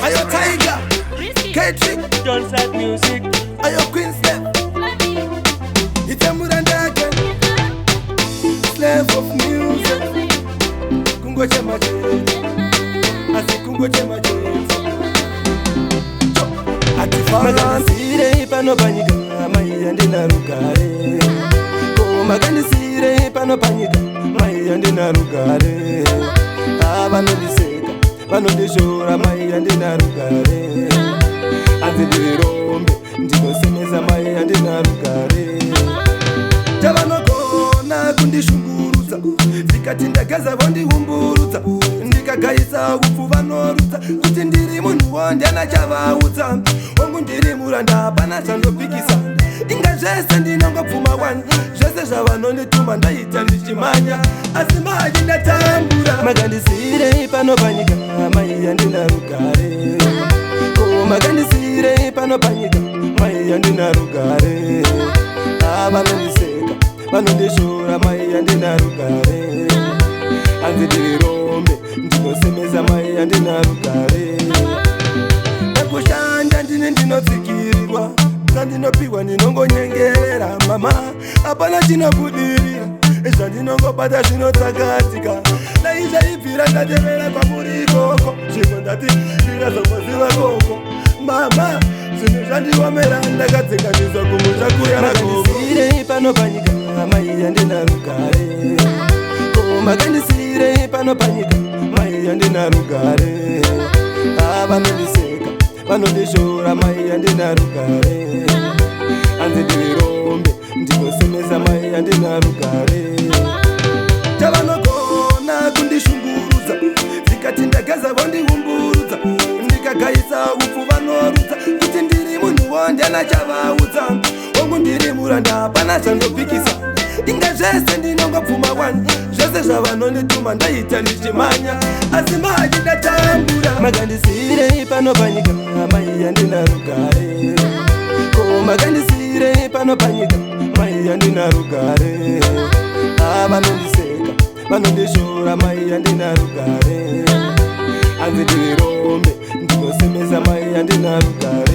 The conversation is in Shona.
Ayo Tiger, K-Trick, Johnson Music. Ayo Queen Step, Itamuranda again, slave of music. Kungo chema cheti, asi kungo chema cheti. Ati Magandisire pano panyika, mai andina rugare. Magandisire pano panyika, mai andina rugare. Vanondiseka, vanondishora, mai andina rugare. Anzidirombe, ndinosemeza, mai andina rugare. Chavanogona kundishungurudza, vikati ndagaza vondiumburudza, ndikagaisa upfu vanorudza, kuti ndiri munhu wondiana chavaudza, wangu ndiri muranda hapana chandopikisa, inga zvese ndinongopfuma wani, zvese zvavanondituma ndaita ndichimanya, asi manje ndatambura. Magandisire pano panyika, mai andina rugare. Magandisire pano panyika, mai andina rugare. Vanondiseka, vanondishora, mai andina rugare. Anzidirombe, ndinosemeza, mai andina rugare. Nakushanda ndine ndinotsikirirwa, zvandinopiwa ndinongonyengerera, mama hapana chinobudirira, zvandinongobata zvinotsakatika, dai zvaibvira ndatevera kwamuri ikoko, zvimwe ndati ndingazomboziva koko, mama zvinhu zvandiomera ndakadzekanisa kumusha kuyana koko. Magandisire pano panyika, mai andina rugare. Magandisire pano panyika, mai andina rugare. Vanondiseka, vanondishora, mai andina rugare. Anzidirombe, ndinosemeza, mai andina rugare. Chavanogona kundishungurudza, vikati ndagaza vondiumburudza, ndikagaisa upfu vanorudza, kuti ndiri munhu wondiana chavaudza, wangu ndiri muranda hapana chandopikisa, inga zvese ndinongopfuma wani, zvese zvavanondituma ndaita ndichimanya, asi manje ndatambura. Magandisire pano panyika, mai andina rugare. Magandisire pano panyika, mai andina rugare. Vanondiseka, vanondishora, mai andina rugare. Anzidirombe, ndinosemeza, mai andina rugare.